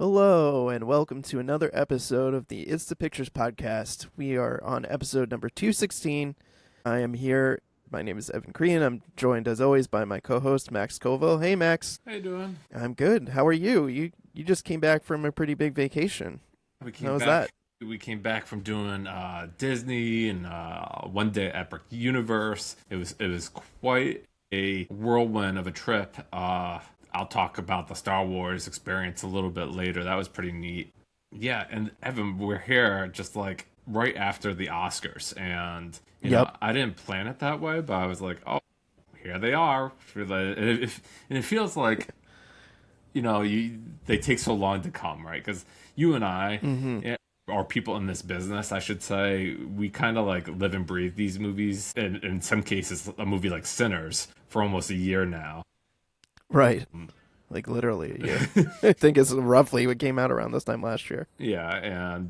Hello, and welcome to another episode of the It's the Pictures podcast. We are on episode number 216. I am here. My name is Evan Crean. I'm joined, as always, by my co-host, Max Koval. Hey, Max. How you doing? I'm good. How are you? You just came back from a pretty big vacation. We How came was that? back. We came back from doing Disney and one day Epic Universe. It was quite a whirlwind of a trip. I'll talk about the Star Wars experience a little bit later. That was pretty neat. Yeah, and Evan, we're here just like right after the Oscars, and Yep. I didn't plan it that way, but I was like, oh, here they are. And it feels like they take so long to come, right? Because you and I, Mm-hmm. or people in this business, I should say, we kind of like live and breathe these movies. And in some cases, a movie like Sinners for almost a year now. Right. Like literally, yeah. I think it's roughly what came out around this time last year. Yeah, and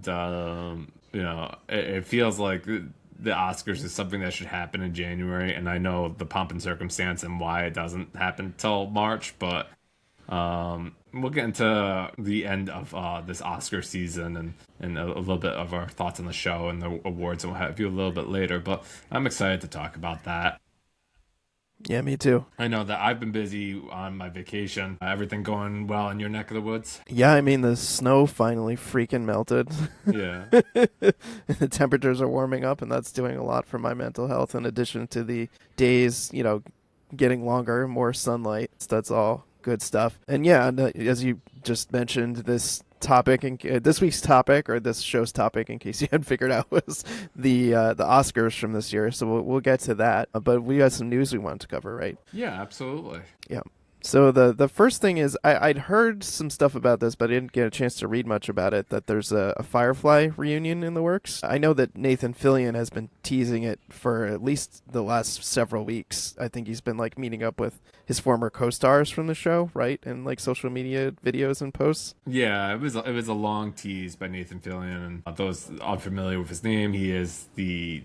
it feels like the Oscars is something that should happen in January, and I know the pomp and circumstance and why it doesn't happen till March, but we'll get into the end of this Oscar season and a little bit of our thoughts on the show and the awards and what have you a little bit later. But I'm excited to talk about that. Yeah, me too. I know that I've been busy on my vacation. Everything going well in your neck of the woods? Yeah, I mean, the snow finally freaking melted. Yeah. The temperatures are warming up, and that's doing a lot for my mental health, in addition to the days, getting longer, more sunlight. So that's all good stuff. And yeah, as you just mentioned, this week's topic, or this show's topic, in case you hadn't figured out, was the Oscars from this year. So we'll get to that. But we got some news we want to cover, right? Yeah, absolutely. Yeah. So the first thing is I'd heard some stuff about this, but I didn't get a chance to read much about it, that there's a Firefly reunion in the works. I know that Nathan Fillion has been teasing it for at least the last several weeks. I think he's been like meeting up with his former co-stars from the show, right? And like social media videos and posts. Yeah, it was a long tease by Nathan Fillion, and those unfamiliar with his name, he is the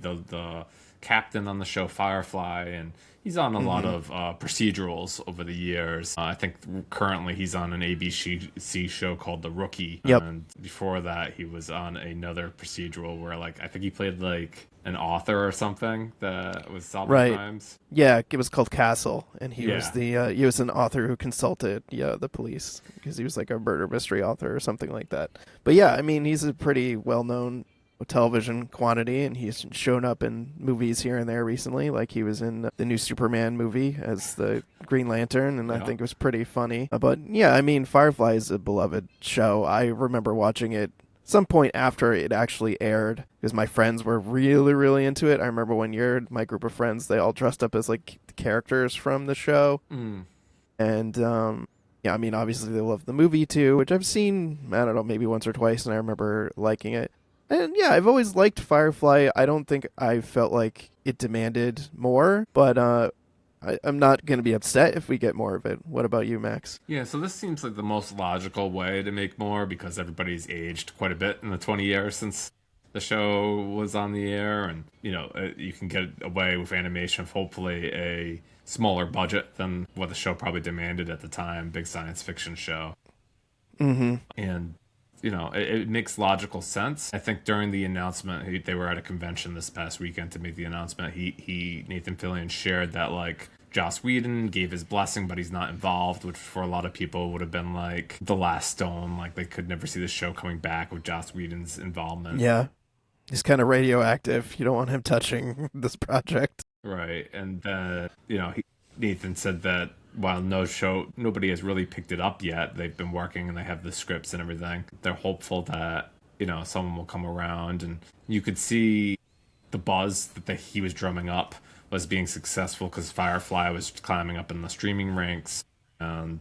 captain on the show Firefly, and he's on a lot of procedurals over the years. I think currently he's on an ABC show called The Rookie. Yep. And before that, he was on another procedural where, like, I think he played like an author or something that was solving Right. crimes. Yeah, it was called Castle, and he was Yeah. he was an author who consulted the police, because he was like a murder mystery author or something like that. But yeah, I mean, he's a pretty well-known television quantity, and he's shown up in movies here and there recently. Like he was in the new Superman movie as the Green Lantern, and I Yeah. think it was pretty funny. But yeah, I mean, Firefly is a beloved show. I remember watching it some point after it actually aired, because my friends were really, really into it. I remember one year, my group of friends, they all dressed up as like characters from the show. Mm. And yeah, I mean, obviously they love the movie too, which I've seen, I don't know, maybe once or twice, and I remember liking it. And yeah, I've always liked Firefly. I don't think I felt like it demanded more, but I'm not going to be upset if we get more of it. What about you, Max? Yeah, so this seems like the most logical way to make more, because everybody's aged quite a bit in the 20 years since the show was on the air, and you can get away with animation of hopefully a smaller budget than what the show probably demanded at the time. Big science fiction show. Mm-hmm. And it makes logical sense. I think during the announcement, they were at a convention this past weekend to make the announcement. Nathan Fillion shared that like Joss Whedon gave his blessing, but he's not involved, which for a lot of people would have been like the last stone. Like they could never see the show coming back with Joss Whedon's involvement. Yeah. He's kind of radioactive. You don't want him touching this project. Right. And then, Nathan said that while nobody has really picked it up yet, they've been working and they have the scripts and everything. They're hopeful that, someone will come around, and you could see the buzz that he was drumming up was being successful, because Firefly was climbing up in the streaming ranks. And,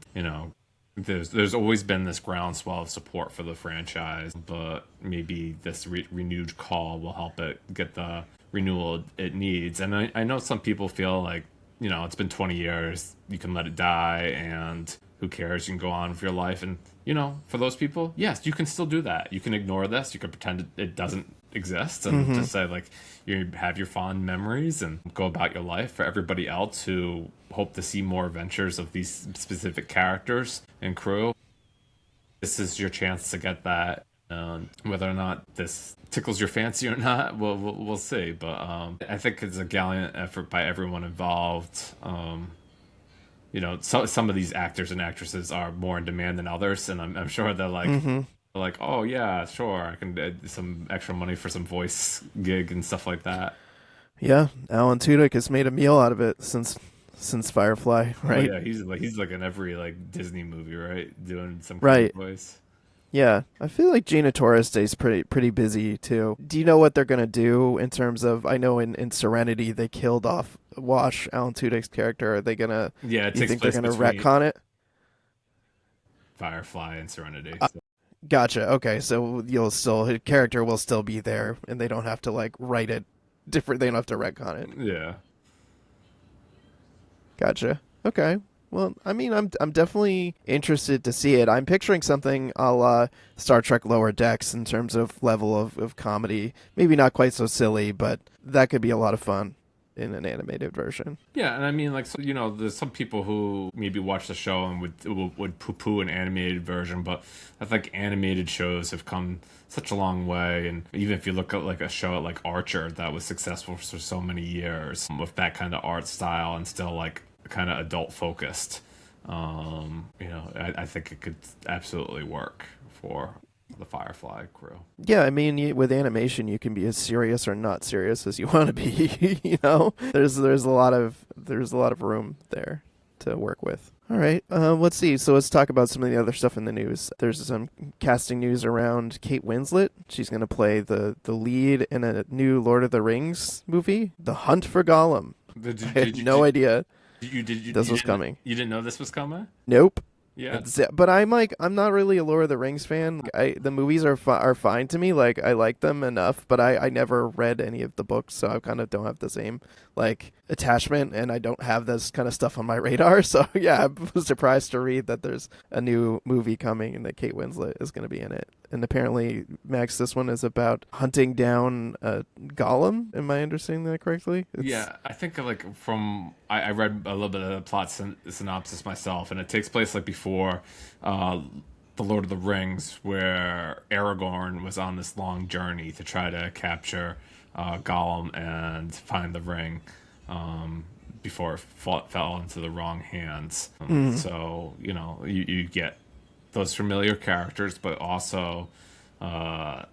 there's always been this groundswell of support for the franchise, but maybe this renewed call will help it get the renewal it needs. And I know some people feel like, it's been 20 years, you can let it die, and who cares, you can go on with your life. And, for those people, yes, you can still do that. You can ignore this, you can pretend it doesn't exist, and just say, like, you have your fond memories and go about your life. For everybody else who hope to see more adventures of these specific characters and crew, this is your chance to get that. Whether or not this tickles your fancy or not, we'll see. But I think it's a gallant effort by everyone involved. So some of these actors and actresses are more in demand than others, and I'm sure Mm-hmm. they're like, oh yeah, sure, I can some extra money for some voice gig and stuff like that. Yeah, Alan Tudyk has made a meal out of it since Firefly, Oh right? yeah, he's like in every like Disney movie, right? Doing some kind of Right. voice. Yeah, I feel like Gina Torres stays pretty busy too. Do you know what they're gonna do in terms of? I know in Serenity they killed off Wash, Alan Tudyk's character. Are they gonna? Yeah, it You takes think they're place gonna between retcon it? Firefly and Serenity. Uh, So Gotcha. Okay, so you'll still his character will still be there, and they don't have to like write it different. They don't have to retcon it. yeah, Gotcha. Okay. Well, I mean, I'm definitely interested to see it. I'm picturing something a la Star Trek Lower Decks in terms of level of comedy. Maybe not quite so silly, but that could be a lot of fun in an animated version. yeah, and I mean, like, so there's some people who maybe watch the show and would poo-poo an animated version, but I think animated shows have come such a long way, and even if you look at like a show like Archer that was successful for so many years with that kind of art style and still like kind of adult focused, I think it could absolutely work for the Firefly crew. Yeah, I mean, with animation, you can be as serious or not serious as you want to be. There's a lot of room there to work with. All right, let's see. So let's talk about some of the other stuff in the news. There's some casting news around Kate Winslet. She's going to play the lead in a new Lord of the Rings movie, The Hunt for Gollum. Did you I had did you no did idea this you was coming. didn't know this was coming? Nope. Yeah. But I'm not really a Lord of the Rings fan. The movies are fine to me. Like I like them enough, but I never read any of the books, so I kind of don't have the same like attachment, and I don't have this kind of stuff on my radar. So yeah, I was surprised to read that there's a new movie coming and that Kate Winslet is going to be in it. And apparently, Max, this one is about hunting down Gollum. Am I understanding that correctly? Yeah, I think like I read a little bit of the plot synopsis myself, and it takes place like before uh, the Lord of the Rings, where Aragorn was on this long journey to try to capture Gollum and find the ring before it fell into the wrong hands. Mm, So you get those familiar characters, but also uh,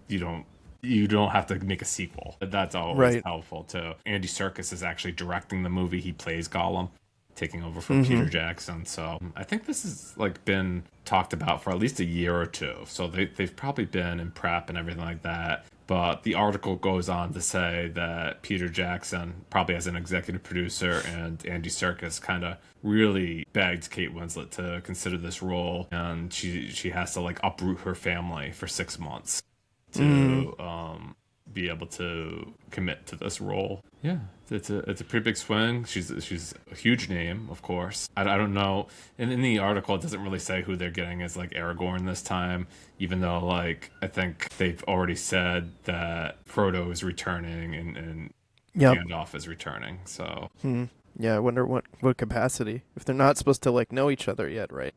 you don't have to make a sequel. That's always right. helpful too. Andy Serkis is actually directing the movie. He plays Gollum, taking over for Mm-hmm. Peter Jackson. So I think this has like been talked about for at least a year or two. So they've probably been in prep and everything like that. But the article goes on to say that Peter Jackson, probably as an executive producer, and Andy Serkis kind of really begged Kate Winslet to consider this role, and she has to like uproot her family for 6 months Mm, to be able to commit to this role. Yeah, it's a pretty big swing. She's a huge name, of course. I don't know. And in the article, it doesn't really say who they're getting as like Aragorn this time, even though like I think they've already said that Frodo is returning and yep. Gandalf is returning. So Hmm. Yeah, I wonder what capacity. If they're not supposed to like know each other yet, right?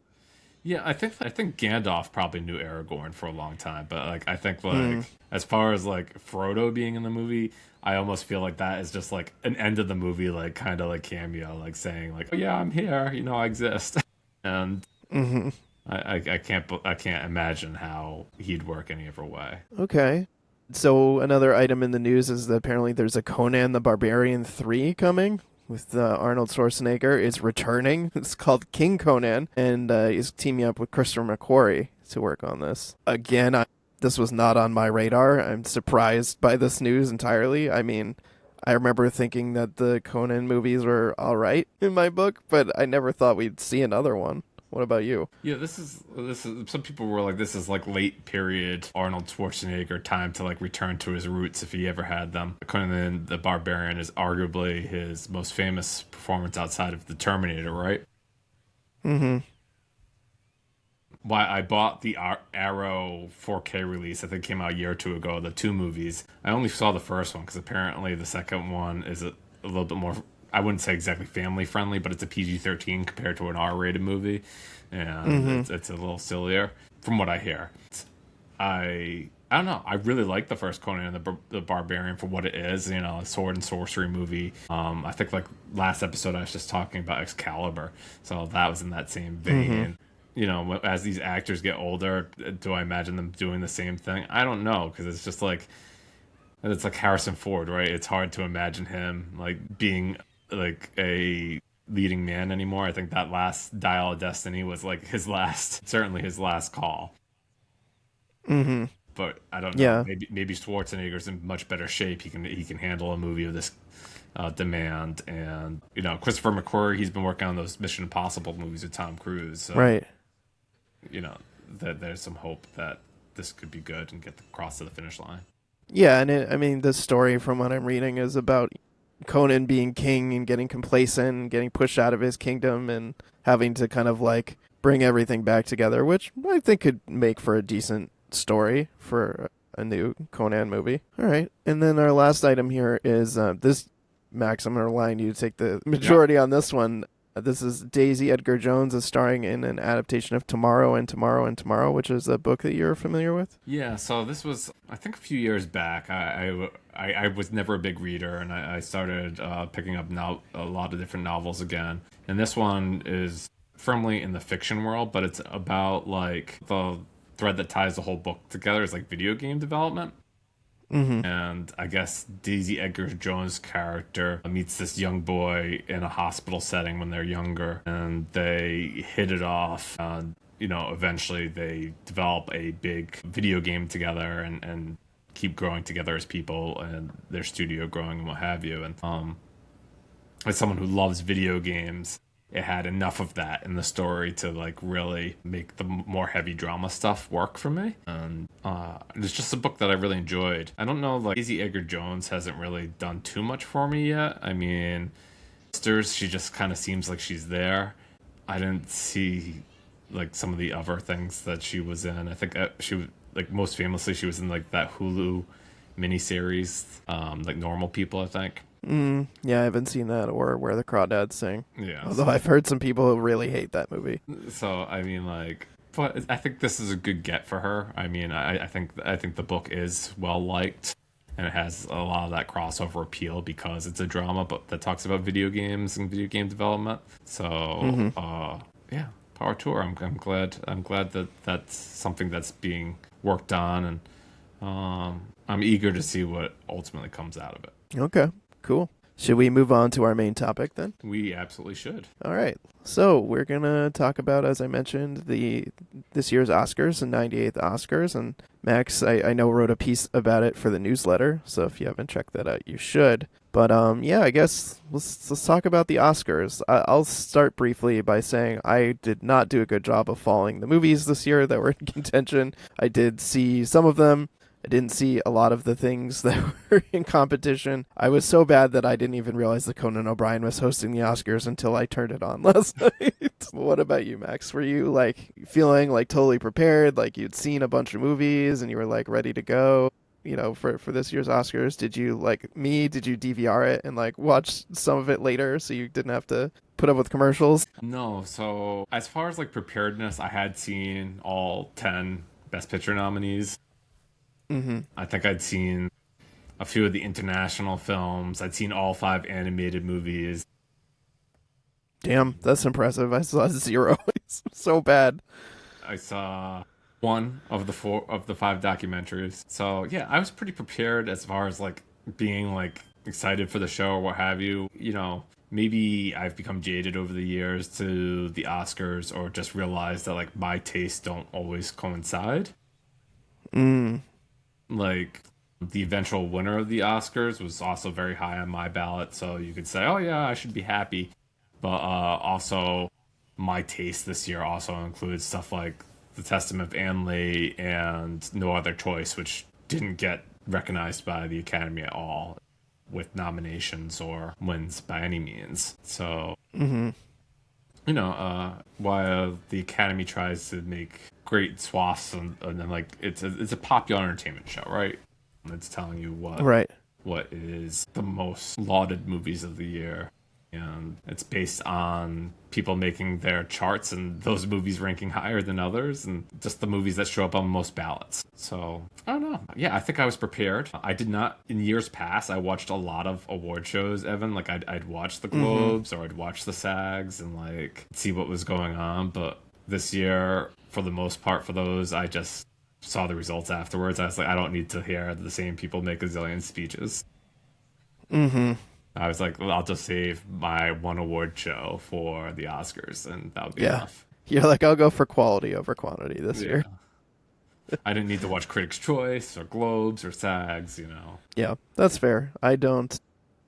yeah, I think Gandalf probably knew Aragorn for a long time, but like I think like Mm, as far as like Frodo being in the movie, I almost feel like that is just like an end of the movie, like kind of like cameo, like saying like, "Oh yeah, I'm here, I exist," and mm-hmm. I can't imagine how he'd work any other way. Okay. So another item in the news is that apparently there's a Conan the Barbarian 3 coming with Arnold Schwarzenegger is returning. It's called King Conan and is teaming up with Christopher McQuarrie to work on this. Again, this was not on my radar. I'm surprised by this news entirely. I mean, I remember thinking that the Conan movies were all right in my book, but I never thought we'd see another one. What about you? Yeah, this is. Some people were like, this is like late period Arnold Schwarzenegger time to like return to his roots if he ever had them. Conan the Barbarian is arguably his most famous performance outside of the Terminator, right? Mm-hmm. Why I bought the Arrow 4K release. I think it came out a year or two ago. The two movies. I only saw the first one because apparently the second one is a little bit more I wouldn't say exactly family friendly, but it's a PG-13 compared to an R-rated movie, and Mm-hmm. it's a little sillier from what I hear. I don't know. I really like the first Conan the Barbarian for what it is. You know, a sword and sorcery movie. I think like last episode I was just talking about Excalibur, so that was in that same Mm-hmm. vein. You know, as these actors get older, do I imagine them doing the same thing? I don't know because it's like Harrison Ford, right? It's hard to imagine him like being like a leading man anymore. I think that last Dial of Destiny was like his last, certainly his last call. Mm-hmm. But I don't know. Yeah. Maybe Schwarzenegger's in much better shape. He can handle a movie of this demand, and you know Christopher McQuarrie. He's been working on those Mission Impossible movies with Tom Cruise. So Right. you know that there's some hope that this could be good and get across to the finish line. Yeah, and I mean, the story from what I'm reading is about Conan being king and getting complacent and getting pushed out of his kingdom and having to kind of like bring everything back together, which I think could make for a decent story for a new Conan movie. All right. And then our last item here is this, Max, I'm going to rely on you to take the Yeah. majority on this one. This is Daisy Edgar Jones is starring in an adaptation of Tomorrow and Tomorrow and Tomorrow, which is a book that you're familiar with. Yeah, so this was, I think, a few years back. I was never a big reader, and I started picking up a lot of different novels again. And this one is firmly in the fiction world, but it's about like the thread that ties the whole book together is like video game development. Mm-hmm. And I guess Daisy Edgar Jones' character meets this young boy in a hospital setting when they're younger, and they hit it off. And eventually they develop a big video game together and keep growing together as people, and their studio growing and what have you. And as someone who loves video games, it had enough of that in the story to like really make the more heavy drama stuff work for me. And it's just a book that I really enjoyed. I don't know, like Daisy Edgar Jones hasn't really done too much for me yet. I mean, Sisters, she just kind of seems like she's there. I didn't see like some of the other things that she was in. I think she was like most famously she was in like that Hulu miniseries, like Normal People, I think. Yeah, I haven't seen that or Where the Crawdads Sing. Yeah, Although I've heard some people who really hate that movie. so I mean, like, but I think this is a good get for her. I mean, I think the book is well liked, and it has a lot of that crossover appeal because it's a drama, but that talks about video games and video game development. So, Mm-hmm. yeah, power to her. I'm glad that that's something that's being worked on, and I'm eager to see what ultimately comes out of it. Okay, cool. Should we move on to our main topic then? We absolutely should. All right. So we're gonna talk about, as I mentioned, the this year's Oscars, the 98th Oscars, and Max, I know wrote a piece about it for the newsletter. So if you haven't checked that out, you should. But yeah, I guess let's talk about the Oscars. I'll start briefly by saying I did not do a good job of following the movies this year that were in contention. I did see some of them. I didn't see a lot of the things that were in competition. I was so bad that I didn't even realize that Conan O'Brien was hosting the Oscars until I turned it on last night. What about you, Max? Were you like feeling like totally prepared, like you'd seen a bunch of movies and you were like ready to go? For this year's Oscars, did you like me? Did you DVR it and like watch some of it later so you didn't have to put up with commercials? No, so as far as like preparedness, I had seen all 10 Best Picture nominees. Mm-hmm. I think I'd seen a few of the international films. I'd seen all 5 animated movies. Damn, that's impressive. I saw zero. It's so bad. I saw one of the 5 documentaries. So yeah, I was pretty prepared as far as like being like excited for the show or what have you. Maybe I've become jaded over the years to the Oscars or just realized that like my tastes don't always coincide. Mm. Like the eventual winner of the Oscars was also very high on my ballot, so you could say, "Oh yeah, I should be happy." But also, my taste this year also includes stuff like The Testament of Anne Lee and No Other Choice, which didn't get recognized by the Academy at all, with nominations or wins by any means. So Mm-hmm. while the Academy tries to make great swaths and then like it's a popular entertainment show, right? It's telling you what Right. what is the most lauded movies of the year. and it's based on people making their charts and those movies ranking higher than others and just the movies that show up on most ballots. So I don't know. Yeah, I think I was prepared. I did not in years past. I watched a lot of award shows, Evan. Like I'd watch the Mm-hmm. Globes or I'd watch the SAGs and like see what was going on. But this year, for the most part, for those, I just saw the results afterwards. I was like, I don't need to hear the same people make a zillion speeches. Mm-hmm. I was like, well, I'll just save my one award show for the Oscars, and that'll be Yeah. enough. You're like, I'll go for quality over quantity this Yeah. year. I didn't need to watch Critics' Choice or Globes or SAGs, you know. Yeah, that's fair. I don't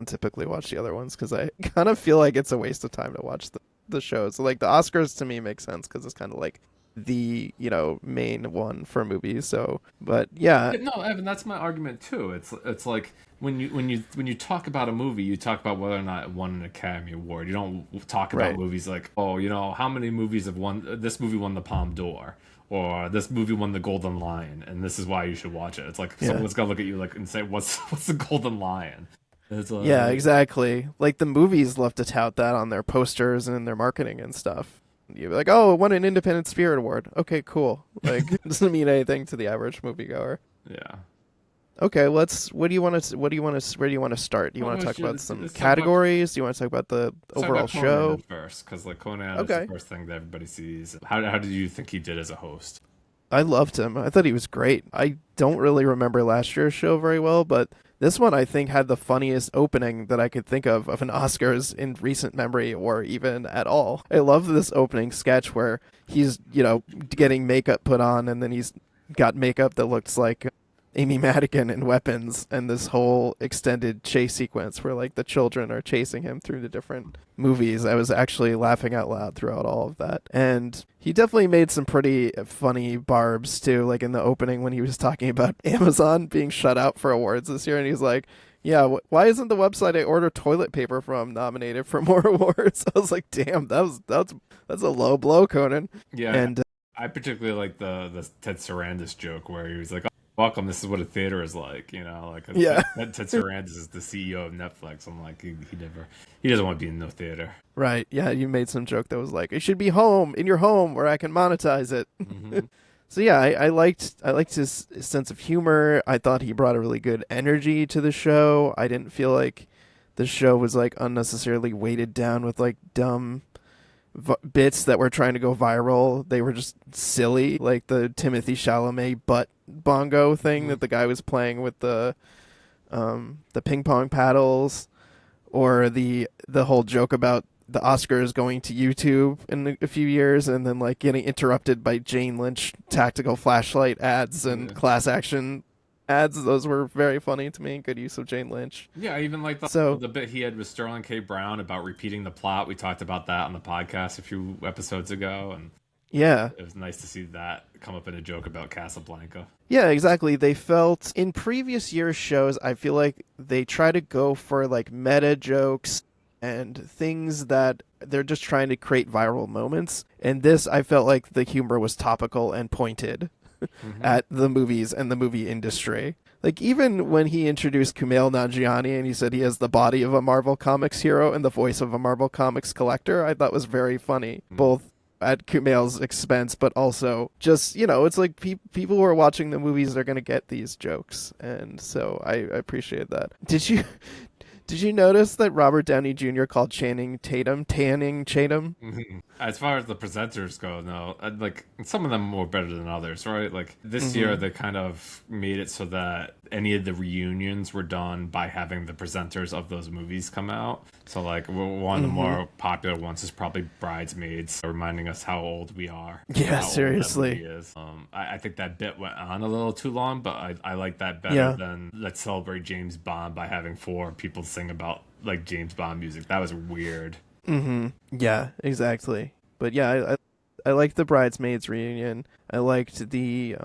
typically watch the other ones because I kind of feel like it's a waste of time to watch the shows. So, like the Oscars to me make sense because it's kind of like the main one for movies. So, but yeah, Yeah, no, Evan, that's my argument too. It's like when you talk about a movie, you talk about whether or not it won an Academy Award. You don't talk about right. movies like, oh, how many movies have won? This movie won the Palme d'Or, or this movie won the Golden Lion, and this is why you should watch it. It's like Yeah. someone's gonna look at you like and say, what's the Golden Lion? It's Yeah, like, exactly. Like the movies love to tout that on their posters and their marketing and stuff. You're like, oh, it won an Independent Spirit Award. Okay, cool. Like, it doesn't mean anything to the average moviegoer. yeah. Okay, let's. What do you want to? What do you want to? Where do you want to start? Do you Well, want to no, talk about let's some talk about categories? Do you want to talk about the let's talk overall about show? Conan first, because like Conan is the Okay. first thing that everybody sees. How did you think he did as a host? I loved him. I thought he was great. I don't really remember last year's show very well, but this one I think had the funniest opening that I could think of an Oscars in recent memory or even at all. I love this opening sketch where he's, getting makeup put on and then he's got makeup that looks like Amy Madigan in Weapons and this whole extended chase sequence where like the children are chasing him through the different movies. I was actually laughing out loud throughout all of that. And he definitely made some pretty funny barbs too, like in the opening when he was talking about Amazon being shut out for awards this year and he's like, yeah, why isn't the website I order toilet paper from nominated for more awards? I was like, damn, that's a low blow, Conan. Yeah, And I particularly like the Ted Sarandis joke where he was like, oh, "Welcome, this is what a theater is like." Like yeah. Ted Sarandis is the CEO of Netflix. I'm like, he doesn't want to be in no theater. Right. Yeah, you made some joke that was like, it should be home, in your home where I can monetize it. Hmm. So yeah, I liked his sense of humor. I thought he brought a really good energy to the show. I didn't feel like the show was like unnecessarily weighted down with like dumb bits that were trying to go viral. They were just silly, like the Timothy Chalamet butt bongo thing that the guy was playing with the ping pong paddles, or the whole joke about the Oscars going to YouTube in a few years and then like getting interrupted by Jane Lynch tactical flashlight ads and Yeah. class action ads. Those were very funny to me. Good use of Jane Lynch. Yeah, I even like So the bit he had with Sterling K. Brown about repeating the plot. We talked about that on the podcast a few episodes ago, and yeah. it was nice to see that come up in a joke about Casablanca. Yeah, exactly. They felt in previous years' shows, I feel like they try to go for like meta jokes and things that they're just trying to create viral moments. And this, I felt like the humor was topical and pointed Hmm. at the movies and the movie industry. Like even when he introduced Kumail Nanjiani and he said he has the body of a Marvel Comics hero and the voice of a Marvel Comics collector, I thought was very funny. Both at Kumail's expense, but also just, it's like people who are watching the movies are going to get these jokes. And so I appreciate that. Did you notice that Robert Downey Jr. called Channing Tatum Tanning Tatum? Mhm. As far as the presenters go, no, like some of them were better than others, right? Like this year, Mm-hmm. they kind of made it so that any of the reunions were done by having the presenters of those movies come out. So, like, one of the Mm-hmm. more popular ones is probably Bridesmaids, reminding us how old we are. Yeah, how old that seriously. movie is. I think that bit went on a little too long, but I like that better Yeah. than let's celebrate James Bond by having four people sing about like James Bond music. That was weird. Mm-hmm. Yeah, exactly. But yeah, I liked the Bridesmaids reunion. I liked the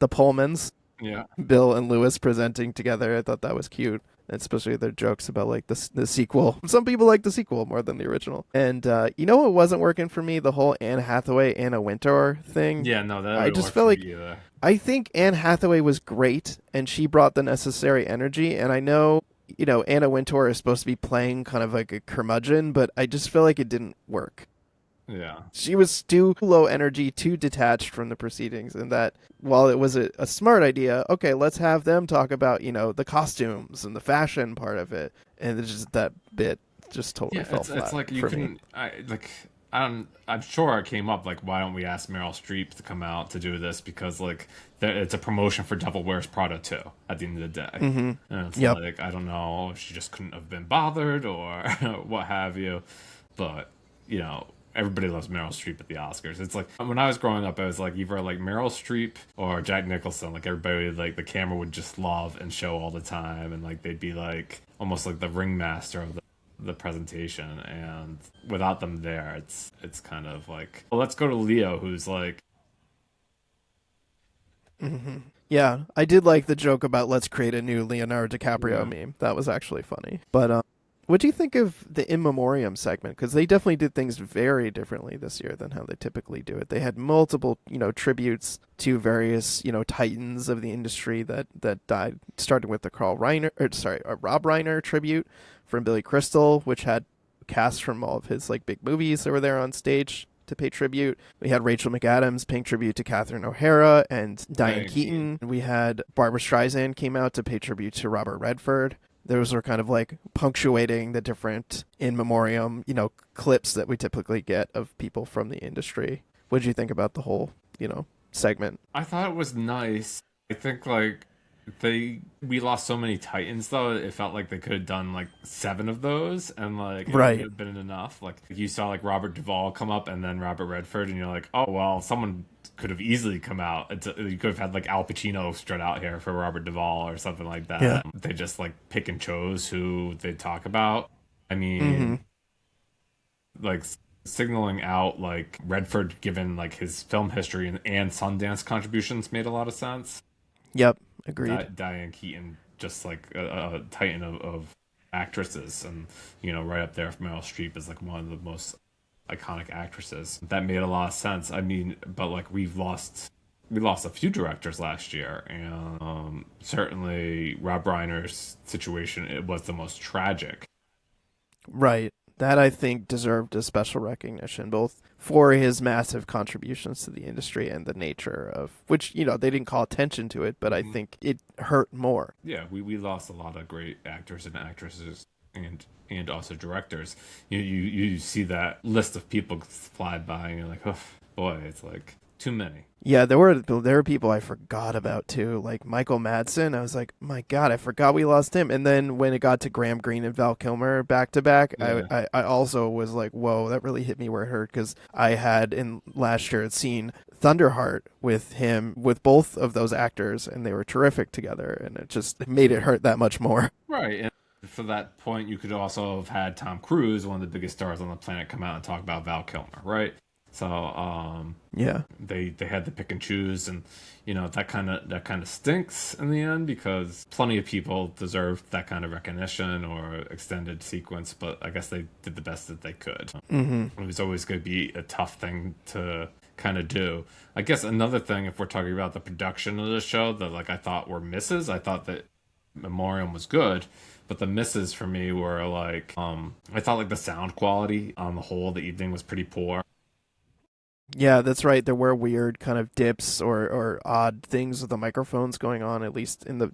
Pullmans, Yeah. Bill and Lewis presenting together. I thought that was cute, especially their jokes about like the sequel. Some people like the sequel more than the original. And what wasn't working for me? The whole Anne Hathaway Anna Wintour thing. Yeah, no, that I didn't just work felt for like me either. I think Anne Hathaway was great and she brought the necessary energy. And I know Anna Wintour is supposed to be playing kind of like a curmudgeon, but I just feel like it didn't work. Yeah. She was too low energy, too detached from the proceedings, and that while it was a smart idea, okay, let's have them talk about, the costumes and the fashion part of it. And it's just that bit just totally Yeah, fell it's flat like you for me. can I'm sure it came up like why don't we ask Meryl Streep to come out to do this because like it's a promotion for Devil Wears Prada too at the end of the day. Mm-hmm. And it's Yep. like I don't know, she just couldn't have been bothered or what have you. But, everybody loves Meryl Streep at the Oscars. It's like when I was growing up, I was like either like Meryl Streep or Jack Nicholson. Like everybody, like the camera would just love and show all the time, and like they'd be like almost like the ringmaster of the presentation. And without them there, it's kind of like, well, let's go to Leo, who's like, Mm-hmm. Yeah, I did like the joke about let's create a new Leonardo DiCaprio yeah, meme. That was actually funny. But what do you think of the In Memoriam segment? Because they definitely did things very differently this year than how they typically do it. They had multiple, tributes to various, titans of the industry that died, starting with the Rob Reiner tribute from Billy Crystal, which had cast from all of his like big movies that were there on stage to pay tribute. We had Rachel McAdams paying tribute to Catherine O'Hara and Diane Diane Keaton. Keaton. We had Barbara Streisand came out to pay tribute to Robert Redford. Those were kind of like punctuating the different in memoriam, clips that we typically get of people from the industry. What did you think about the whole, segment? I thought it was nice. I think like we lost so many Titans though. It felt like they could have done like 7 of those, and like it would Right. have been enough. Like you saw like Robert Duvall come up, and then Robert Redford, and you're like, oh well, someone could have easily come out. You could have had like Al Pacino strut out here for Robert Duvall or something like Yeah. that. They just like pick and chose who they talk about. I Mm-hmm. mean, like signaling out like Redford, given like his film history and Sundance contributions, made a lot of sense. Yep. Agreed. Diane Keaton, just like a titan of actresses, and right up there, Meryl Streep is like one of the most iconic actresses. That made a lot of sense. I mean, but like we lost a few directors last year, and certainly Rob Reiner's situation it was the most tragic. Right. That I think deserved a special recognition, both for his massive contributions to the industry and the nature of which, they didn't call attention to it, but I Mhm. think it hurt more. Yeah, we lost a lot of great actors and actresses and also directors. You see that list of people fly by and you're like, oh boy, it's like too many. Yeah, there were people I forgot about too, like Michael Madsen. I was like, my God, I forgot we lost him. And then when it got to Graham Greene and Val Kilmer back to back, I, Yeah. I I also was like, whoa, that really hit me where it hurt because I had in last year seen Thunderheart with him with both of those actors, and they were terrific together, and it just made it hurt that much more. Right. And for that point, you could also have had Tom Cruise, one of the biggest stars on the planet, come out and talk about Val Kilmer, right? So Yeah. they had to pick and choose, and that kind of stinks in the end because plenty of people deserved that kind of recognition or extended sequence, but I guess they did the best that they could. Mm-hmm. It was always going to be a tough thing to kind of do. I guess another thing, if we're talking about the production of the show, that like I thought were misses. I thought that Memoriam was good, but the misses for me were like I thought like the sound quality on the whole, the evening was pretty poor. Yeah, that's right. There were weird kind of dips or odd things with the microphones going on, at least in the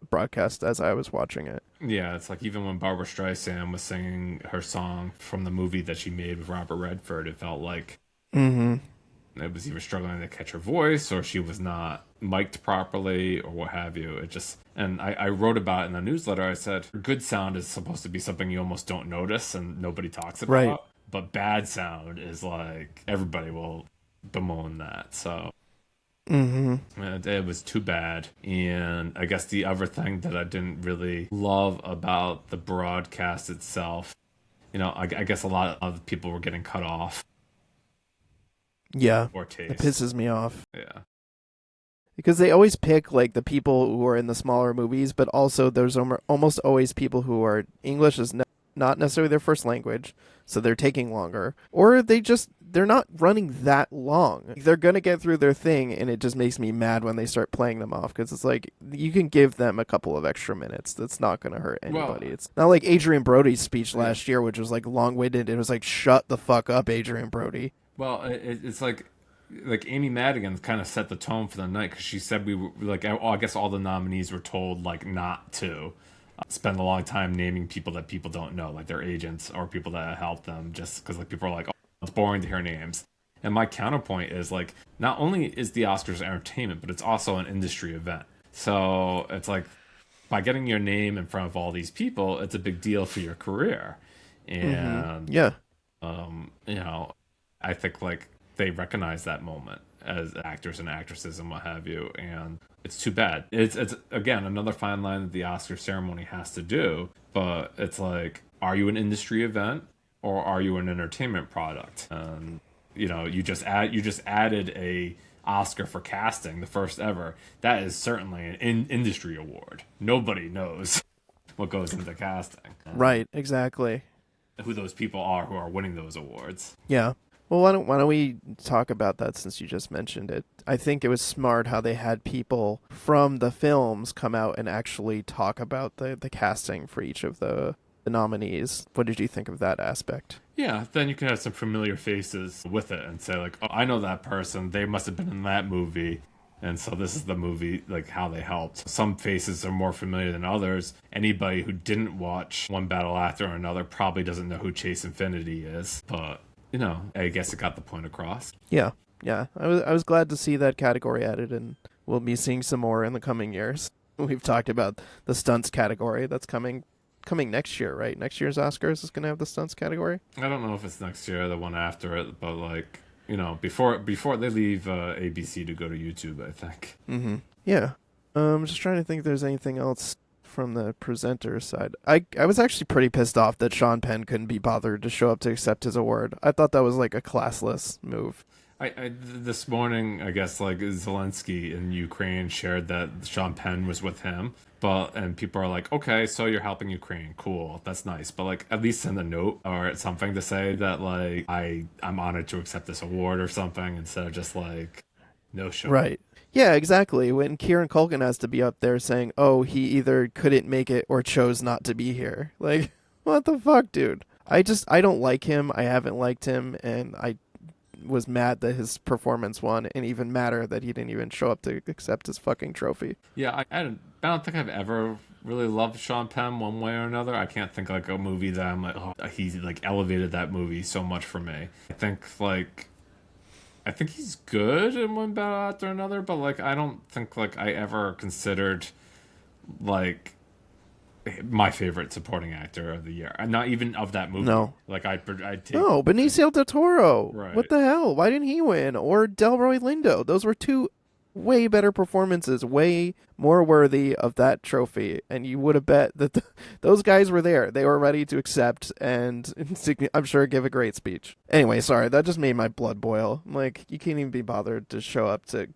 broadcast as I was watching it. Yeah, it's like even when Barbara Streisand was singing her song from the movie that she made with Robert Redford, it felt like Mm-hmm. it was either struggling to catch her voice or she was not mic'd properly or what have you. It just, and I wrote about it in the newsletter. I said, good sound is supposed to be something you almost don't notice and nobody talks Right. about. But bad sound is like everybody will bemoan that. So Mm-hmm. it was too bad. And I guess the other thing that I didn't really love about the broadcast itself, I guess a lot of people were getting cut off Yeah, or it taste. pisses me off Yeah. because they always pick like the people who are in the smaller movies, but also there's almost always people who are English is not necessarily their first language, so they're taking longer, or they're not running that long. They're gonna get through their thing, and it just makes me mad when they start playing them off, because it's like you can give them a couple of extra minutes. That's not gonna hurt Well, anybody. It's not like Adrian Brody's speech yeah. last year, which was like long-winded. It was like, shut the fuck up, Adrian Brody. Well, it's like Amy Madigan kind of set the tone for the night because she said we were like I guess all the nominees were told like not to spend a long time naming people that people don't know, like their agents or people that help them, just because like people are like, oh, it's boring to hear names. And my counterpoint is like, not only is the Oscars entertainment, but it's also an industry event. So it's like by getting your name in front of all these people, it's a big deal for your career. And Yeah. you know, I think like they recognize that moment as actors and actresses and what have you, and it's too bad. It's again another fine line that the Oscar ceremony has to do, but it's like, are you an industry event or are you an entertainment product? And you know, you just added a Oscar for casting, the first ever. That is certainly an industry award. Nobody knows what goes into casting, Right. Exactly. who those people are who are winning those awards. Yeah. Well, why don't we talk about that since you just mentioned it? I think it was smart how they had people from the films come out and actually talk about the casting for each of the nominees. What did you think of that aspect? Yeah, then you can have some familiar faces with it and say like, oh, I know that person. They must have been in that movie. And so this is the movie, like how they helped. Some faces are more familiar than others. Anybody who didn't watch One Battle After Another probably doesn't know who Chase Infinity is. But, you know, I guess it got the point across. Yeah. Yeah. I was glad to see that category added, and we'll be seeing some more in the coming years. We've talked about the stunts category that's coming next year, right? Next year's Oscars is going to have the stunts category. I don't know if it's next year or the one after it, but like, you know, before they leave ABC to go to YouTube, I think. Mm-hmm. Yeah. I'm just trying to think if there's anything else from the presenter side. I was actually pretty pissed off that Sean Penn couldn't be bothered to show up to accept his award. I thought that was like a classless move. This morning, I guess, like Zelensky in Ukraine shared that Sean Penn was with him, and people are like, okay, so you're helping Ukraine, cool, that's nice, but like at least send a note or something to say that like I'm honored to accept this award or something, instead of just like no show. Right. Yeah, exactly. When Kieran Culkin has to be up there saying, oh, he either couldn't make it or chose not to be here. Like, what the fuck, dude? I don't like him. I haven't liked him, and I was mad that his performance won, and even madder that he didn't even show up to accept his fucking trophy. Yeah, I don't think I've ever really loved Sean Penn one way or another. I can't think like a movie that I'm like, oh, he's like elevated that movie so much for me. I think he's good in One Battle After Another, but like I don't think like I ever considered like my favorite supporting actor of the year, and not even of that movie. No. Like I'd take No, Benicio del Toro. Right. What the hell? Why didn't he win? Or Delroy Lindo. Those were two way better performances, way more worthy of that trophy. And you would have bet that those guys were there. They were ready to accept and I'm sure give a great speech. Anyway, sorry, that just made my blood boil. Like, you can't even be bothered to show up to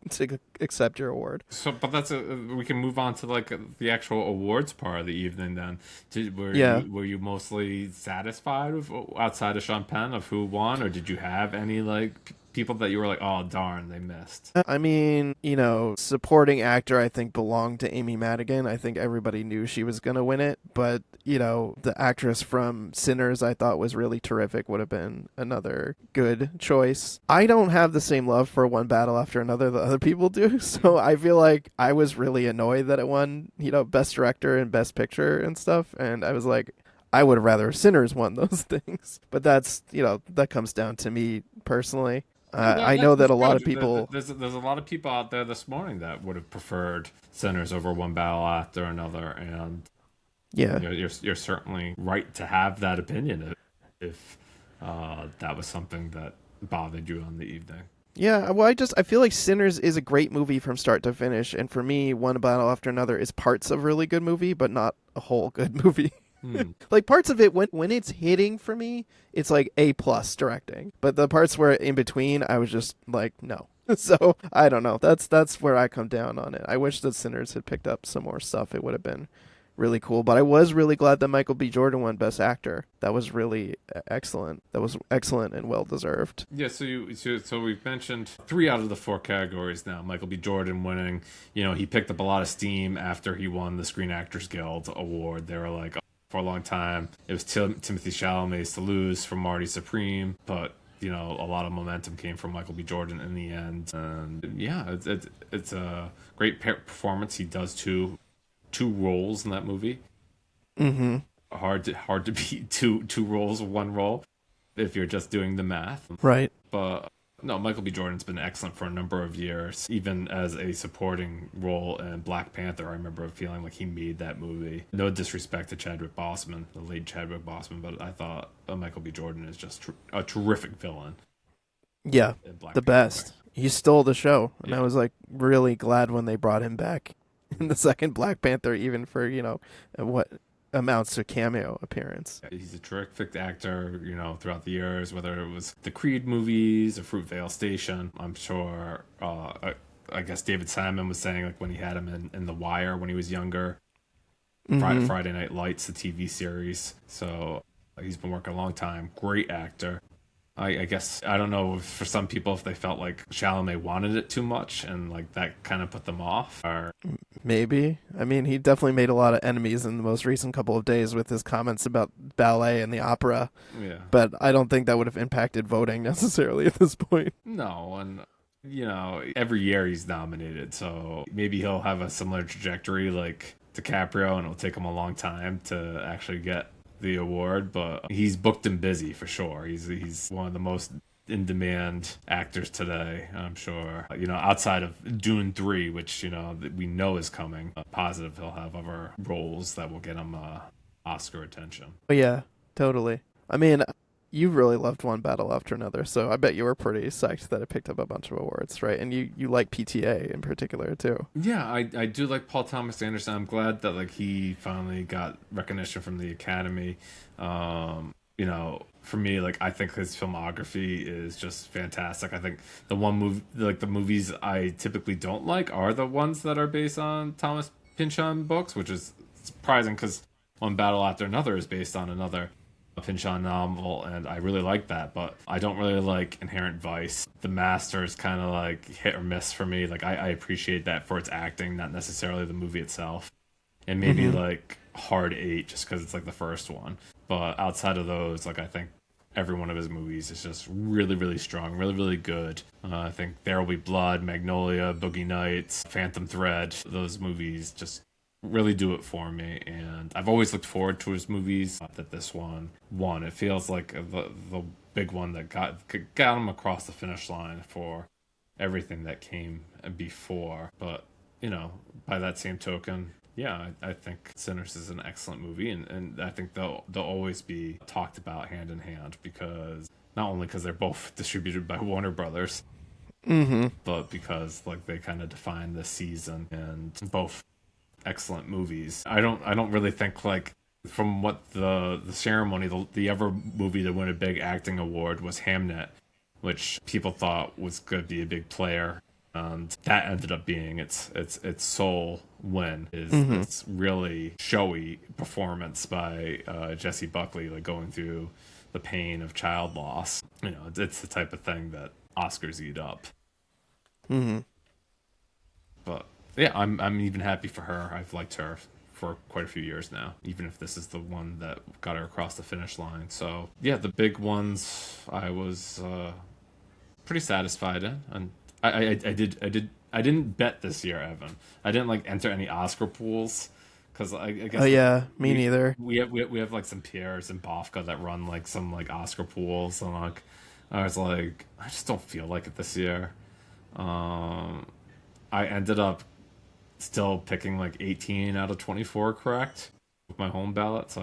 accept your award. So, but we can move on to like the actual awards part of the evening. Then, were you mostly satisfied with, outside of Sean Penn, of who won, or did you have any like people that you were like, oh darn, they missed? I mean, you know, supporting actor I think belonged to Amy Madigan. I think everybody knew she was gonna win it, but you know, the actress from Sinners I thought was really terrific, would have been another good choice. I don't have the same love for One Battle After Another that other people do, so I feel like I was really annoyed that it won, you know, Best Director and Best Picture and stuff, and I was like, I would have rather Sinners won those things. But that's, you know, that comes down to me personally. I know that a lot of people... There's a lot of people out there this morning that would have preferred Sinners over One Battle After Another, and yeah, you're certainly right to have that opinion if that was something that bothered you on the evening. Yeah, well, I feel like Sinners is a great movie from start to finish, and for me, One Battle After Another is parts of a really good movie, but not a whole good movie. Like parts of it when it's hitting for me, it's like A+ directing. But the parts where in between, I was just like, no. So I don't know. That's where I come down on it. I wish that Sinners had picked up some more stuff. It would have been really cool. But I was really glad that Michael B. Jordan won Best Actor. That was really excellent. That was excellent and well deserved. Yeah, so we've mentioned three out of the four categories now. Michael B. Jordan winning. You know, he picked up a lot of steam after he won the Screen Actors Guild award. They were like, for a long time, it was Timothy Chalamet's to lose from Marty Supreme, but you know, a lot of momentum came from Michael B. Jordan in the end. And yeah, it's a great performance. He does two roles in that movie. Mm-hmm. Hard to beat two roles of one role if you're just doing the math. Right. But no, Michael B. Jordan's been excellent for a number of years, even as a supporting role in Black Panther. I remember feeling like he made that movie. No disrespect to Chadwick Boseman, the late Chadwick Boseman, but I thought Michael B. Jordan is just a terrific villain. Yeah, In Black the Panther. best. He stole the show, and I Yeah. was like really glad when they brought him back in the second Black Panther, even for what amounts to cameo appearance. He's a terrific actor, you know, throughout the years, whether it was the Creed movies or Fruitvale Station. I'm sure, I guess David Simon was saying, like, when he had him in The Wire when he was younger, Mm-hmm. Friday Night Lights, the TV series. So he's been working a long time. Great actor. I guess, I don't know, for some people, if they felt like Chalamet wanted it too much and, like, that kind of put them off. Or, Maybe. I mean, he definitely made a lot of enemies in the most recent couple of days with his comments about ballet and the opera, yeah. but I don't think that would have impacted voting necessarily at this point. No, and you know, every year he's nominated, so maybe he'll have a similar trajectory like DiCaprio, and it'll take him a long time to actually get the award. But he's booked and busy for sure. He's one of the most in demand actors today, I'm sure. You know, outside of Dune 3, which you know we know is coming, positive he'll have other roles that will get him Oscar attention. But yeah, totally. I mean, you really loved One Battle After Another, so I bet you were pretty psyched that it picked up a bunch of awards, right? And you like PTA in particular too. Yeah, I do like Paul Thomas Anderson. I'm glad that like he finally got recognition from the Academy. You know, for me, like I think his filmography is just fantastic. I think the one movie, like the movies I typically don't like, are the ones that are based on Thomas Pynchon books, which is surprising because One Battle After Another is based on another Pynchon novel, and I really like that. But I don't really like Inherent Vice. The Master is kind of like hit or miss for me. Like I appreciate that for its acting, not necessarily the movie itself. And maybe Mm-hmm. like Hard Eight, just because it's like the first one. But outside of those, like I think every one of his movies is just really, really strong, really, really good. I think There Will Be Blood, Magnolia, Boogie Nights, Phantom Thread. Those movies just really do it for me, and I've always looked forward to his movies. That this one won. It feels like the big one that got him across the finish line for everything that came before. But you know, by that same token, yeah, I think Sinners is an excellent movie, and I think they'll always be talked about hand in hand because not only because they're both distributed by Warner Brothers, Mm-hmm. but because like they kind of define the season and both excellent movies. I don't really think like from what the ceremony the ever movie to win a big acting award was Hamnet, which people thought was going to be a big player, and that ended up being its sole win is Mm-hmm. this really showy performance by Jesse Buckley, like going through the pain of child loss. You know, it's the type of thing that Oscars eat up. Mm-hmm. But yeah, I'm even happy for her. I've liked her for quite a few years now, even if this is the one that got her across the finish line. So yeah, the big ones I was pretty satisfied in, and I didn't bet this year, Evan. I didn't like enter any Oscar pools because I Oh guess like, yeah, me we neither. we have like some peers in Bofka that run like some like Oscar pools, and like I was like I just don't feel like it this year. Um, I ended up still picking like 18 out of 24 correct with my home ballot. So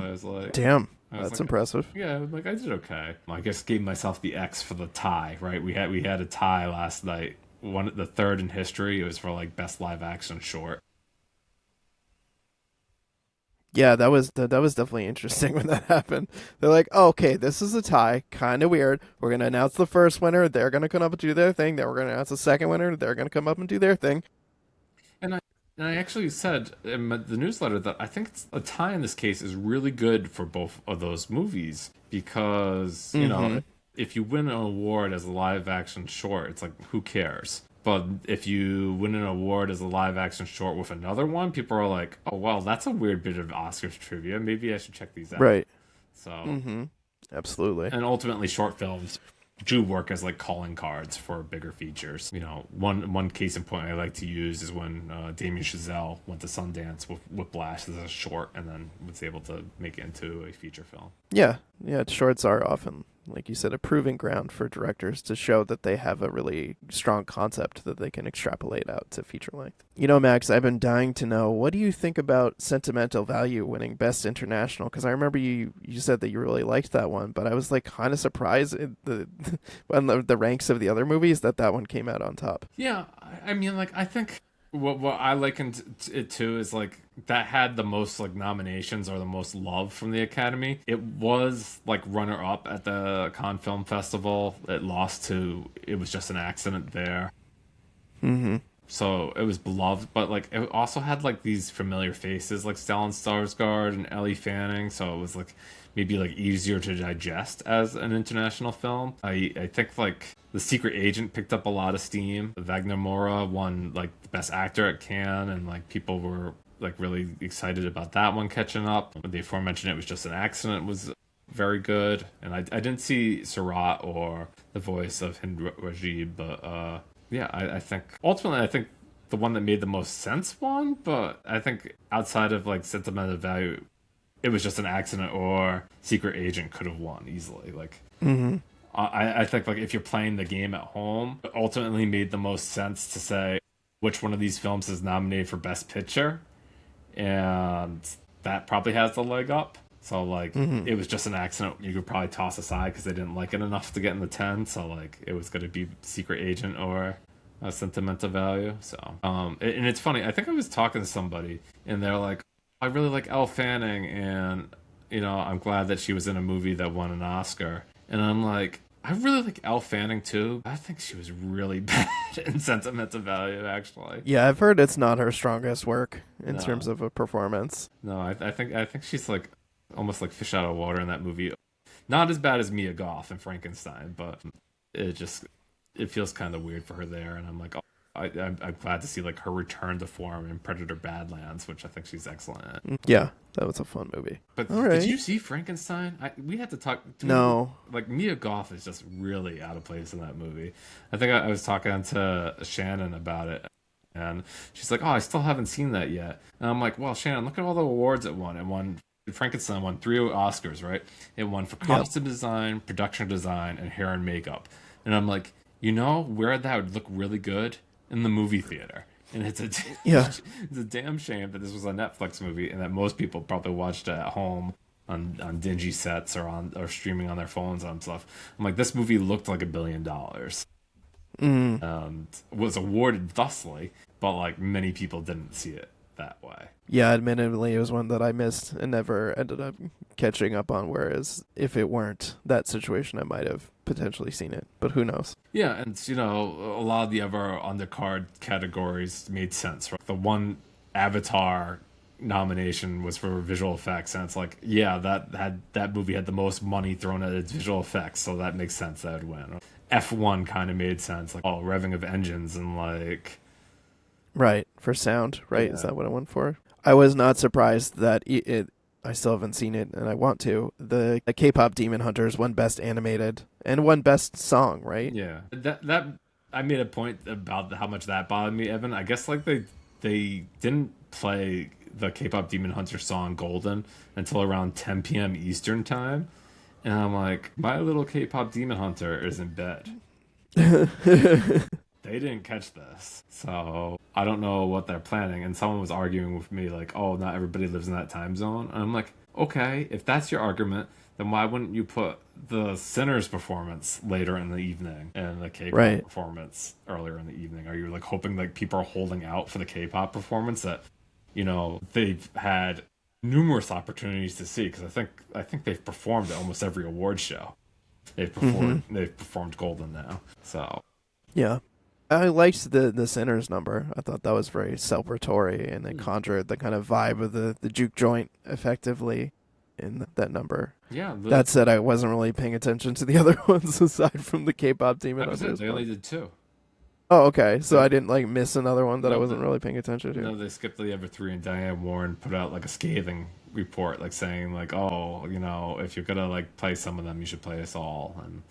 Damn, I was that's like, impressive. yeah, like I did okay. I guess gave myself the X for the tie, right? We had a tie last night. The third in history. It was for like best live action short. Yeah, that was definitely interesting when that happened. They're like, oh, okay, this is a tie, kind of weird. We're gonna announce the first winner. They're gonna come up and do their thing. Then we're gonna announce the second winner. They're gonna come up and do their thing. And I actually said in the newsletter that I think a tie in this case is really good for both of those movies because, Mm-hmm. if you win an award as a live action short, it's like, who cares? But if you win an award as a live action short with another one, people are like, oh, well, that's a weird bit of Oscars trivia. Maybe I should check these out. Right. So, Mm-hmm. Absolutely. and ultimately, short films do work as like calling cards for bigger features. One case in point I like to use is when Damien Chazelle went to Sundance with Whiplash as a short, and then was able to make it into a feature film. Yeah. Yeah. Shorts are often, like you said, a proving ground for directors to show that they have a really strong concept that they can extrapolate out to feature length. Max, I've been dying to know, what do you think about Sentimental Value winning Best International? Because I remember you said that you really liked that one, but I was like kind of surprised in the on the ranks of the other movies that one came out on top. Yeah, I mean, like, I think what I likened it to is like that had the most like nominations or the most love from the Academy. It was like runner up at the Cannes Film Festival. It lost to It Was Just an Accident there. Mm-hmm. So it was beloved, but like it also had like these familiar faces like Stellan Skarsgård and Ellie Fanning, so it was like maybe like easier to digest as an international film. I think like The Secret Agent picked up a lot of steam. Wagner Moura won like the best actor at Cannes, and like people were like really excited about that one catching up. The aforementioned It Was Just an Accident was very good, and I didn't see Surat or the voice of Hind Rajib, but yeah, I think ultimately I think the one that made the most sense won, but I think outside of like sentimental value, It Was Just an Accident or Secret Agent could have won easily. Like Mm-hmm. I think like if you're playing the game at home, it ultimately made the most sense to say which one of these films is nominated for Best Picture, and that probably has the leg up. So like Mm-hmm. It Was Just an Accident you could probably toss aside because they didn't like it enough to get in the 10. So like it was going to be Secret Agent or a Sentimental Value. So and it's funny. I think I was talking to somebody and they're like, I really like Elle Fanning, and I'm glad that she was in a movie that won an Oscar. And I'm like, I really like Elle Fanning too. I think she was really bad in Sentimental Value, actually. Yeah, I've heard it's not her strongest work in terms No, of a performance. no, I think she's like almost like fish out of water in that movie. Not as bad as Mia Goth in Frankenstein, but it just it feels kind of weird for her there. And I'm like, oh, I'm glad to see like her return to form in Predator Badlands, which I think she's excellent at. Yeah, that was a fun movie. All But did right. you see Frankenstein? We had to talk. No. Like Mia Goth is just really out of place in that movie. I think I was talking to Shannon about it, and she's like, "Oh, I still haven't seen that yet." And I'm like, "Well, Shannon, look at all the awards it won. It won Frankenstein won 3 Oscars, right? It won for Yep. costume design, production design, and hair and makeup." And I'm like, you know where that would look really good? In the movie theater. And it's a Yeah. it's a damn shame that this was a Netflix movie and that most people probably watched it at home on dingy sets or streaming on their phones and stuff. I'm like, this movie looked like $1 billion Mm. and was awarded thusly, but like many people didn't see it that way. Yeah, admittedly, it was one that I missed and never ended up catching up on. Whereas if it weren't that situation, I might have potentially seen it. But who knows? Yeah, and a lot of the other undercard categories made sense. Right? The one Avatar nomination was for visual effects, and it's like, yeah, that movie had the most money thrown at its visual effects, so that makes sense that would win. F1 kind of made sense, like revving of engines and like Right, for sound, right? Is yeah, that what I went for? I was not surprised that I still haven't seen it, and I want to. The K-pop Demon Hunters won Best Animated and won Best Song, right? yeah. That I made a point about how much that bothered me, Evan. I guess like they didn't play the K-pop Demon Hunter song Golden until around 10 p.m. Eastern time. And I'm like, my little K-pop Demon Hunter is in bed. They didn't catch this. So I don't know what they're planning. And someone was arguing with me, like, oh, not everybody lives in that time zone. And I'm like, okay, if that's your argument, then why wouldn't you put the Sinners performance later in the evening and the K-pop Right. performance earlier in the evening? Are you like hoping like people are holding out for the K-pop performance that, they've had numerous opportunities to see? Because I think they've performed at almost every award show. They've Mm-hmm. performed Golden now. So Yeah. I liked the Sinners number. I thought that was very celebratory, and it Hmm. conjured the kind of vibe of the juke joint effectively in that number. Yeah, That said, I wasn't really paying attention to the other ones aside from the K-pop Demon like I said, Hunters they only one. did two. Oh, okay. So They, I didn't like miss another one that I no, wasn't really paying attention to. no, they skipped the other three, and Diane Warren put out like a scathing report, like saying like, oh, if you're gonna like play some of them, you should play us all. And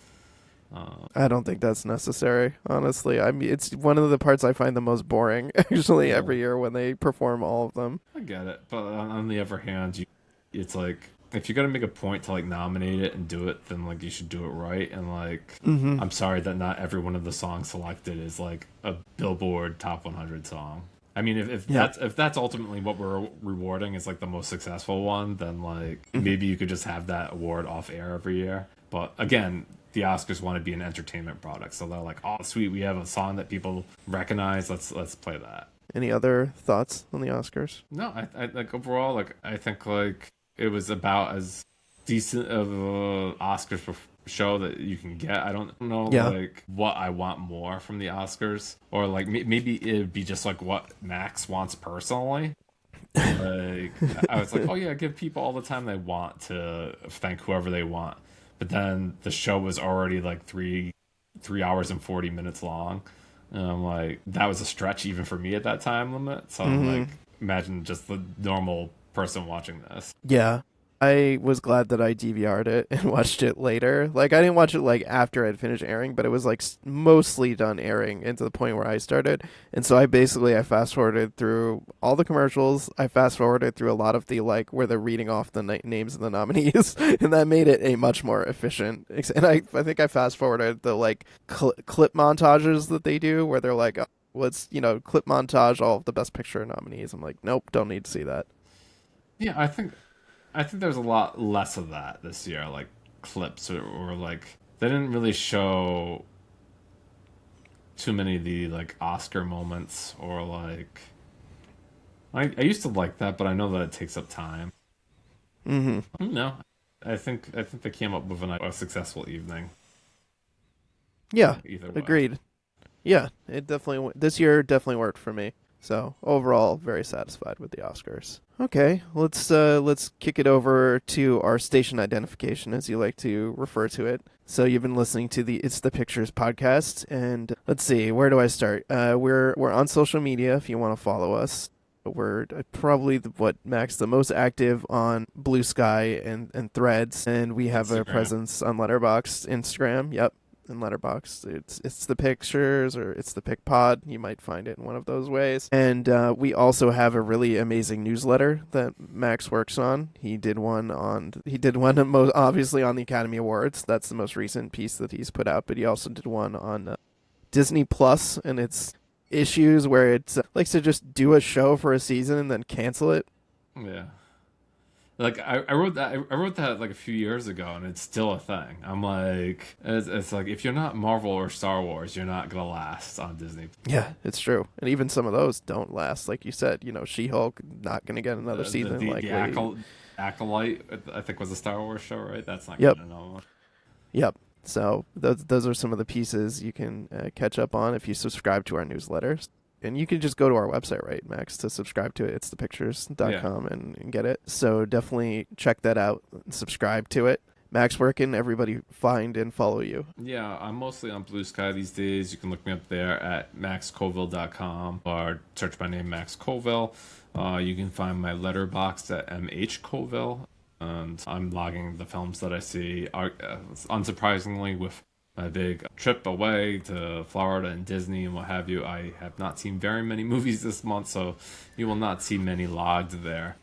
I don't think that's necessary, honestly. I mean, it's one of the parts I find the most boring, actually, yeah, every year when they perform all of them. I get it, but on the other hand, it's like if you're gonna make a point to like nominate it and do it, then like you should do it right. And like, Mm-hmm. I'm sorry that not every one of the songs selected is like a Billboard Top 100 song. I mean, if Yeah. that's ultimately what we're rewarding is like the most successful one, then like Mm-hmm. maybe you could just have that award off air every year. But again, the Oscars want to be an entertainment product, so they're like, oh, sweet, we have a song that people recognize. Let's play that. Any other thoughts on the Oscars? No, I like overall, like I think like it was about as decent of a show that you can get. I don't know Yeah. like what I want more from the Oscars, or like maybe it'd be just like what Max wants personally. Like I was like, oh yeah, give people all the time they want to thank whoever they want. But then the show was already like 3 hours and 40 minutes long. And I'm like, that was a stretch even for me at that time limit. So I'm Mm-hmm. like, imagine just the normal person watching this. Yeah. I was glad that I DVR'd it and watched it later. Like I didn't watch it like after I'd finished airing, but it was like mostly done airing and to the point where I started. And so I fast forwarded through all the commercials. I fast forwarded through a lot of the like where they're reading off the names of the nominees, and that made it a much more efficient. And I think I fast forwarded the like clip montages that they do where they're like, let's clip montage all of the Best Picture nominees. I'm like, nope, don't need to see that. Yeah, I think there's a lot less of that this year, like clips or like they didn't really show too many of the like Oscar moments or like I used to like that, but I know that it takes up time. Mm-hmm. No, I think they came up with a successful evening Yeah, either way. agreed. Yeah, it definitely this year definitely worked for me. So overall, very satisfied with the Oscars. Okay, let's kick it over to our station identification, as you like to refer to it. So you've been listening to the It's the Pictures podcast, and let's see, where do I start? We're on social media if you want to follow us. We're probably what Max the most active on Blue Sky and Threads, and we have a Instagram. presence on Letterboxd, Instagram. Yep, in Letterboxd. It's the pictures or it's the pick pod. You might find it in one of those ways. And we also have a really amazing newsletter that Max works on. He did one most obviously on the Academy Awards. That's the most recent piece that he's put out. But he also did one on Disney Plus and its issues where it likes to just do a show for a season and then cancel it. Yeah. Like I wrote that like a few years ago, and it's still a thing. I'm like, it's like if you're not Marvel or Star Wars, you're not gonna last on Disney. Yeah, it's true. And even some of those don't last. Like you said, She-Hulk not going to get another season The likely. acolyte, I think was a Star Wars show, right? That's not Yep. getting another one. Yep. So those are some of the pieces you can catch up on if you subscribe to our newsletters. And you can just go to our website, right, Max, to subscribe to it. It's Yeah. thepictures.com and get it. So definitely check that out and subscribe to it. Max, where can everybody find and follow you? Yeah, I'm mostly on Blue Sky these days. You can look me up there at maxcoville.com or search my name, Max Colville. You can find my letterbox at mhcolville. And I'm logging the films that I see. Unsurprisingly, with my big trip away to Florida and Disney and what have you, I have not seen very many movies this month, so you will not see many logged there.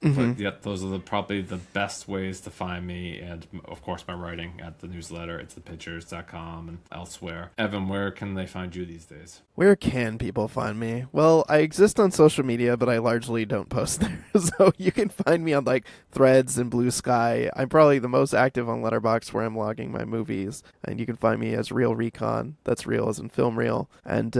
Mm-hmm. But yet, those are probably the best ways to find me, and of course, my writing at the newsletter. It's thepictures.com and elsewhere. Evan, where can they find you these days? Where can people find me? Well, I exist on social media, but I largely don't post there. So you can find me on like Threads and Blue Sky. I'm probably the most active on Letterboxd where I'm logging my movies. And you can find me as Real Recon. That's real as in film reel. And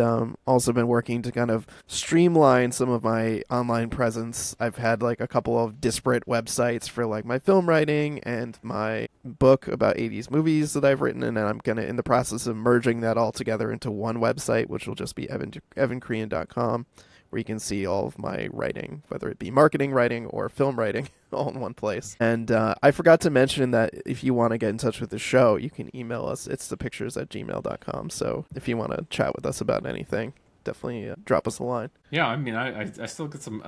also been working to kind of streamline some of my online presence. I've had like a couple couple of disparate websites for like my film writing and my book about 80s movies that I've written, and I'm gonna in the process of merging that all together into one website, which will just be evankorean.com, where you can see all of my writing, whether it be marketing writing or film writing, all in one place. And I forgot to mention that if you want to get in touch with the show, you can email us. It's thepictures@gmail.com. So if you want to chat with us about anything, definitely drop us a line. Yeah, I mean, I still get some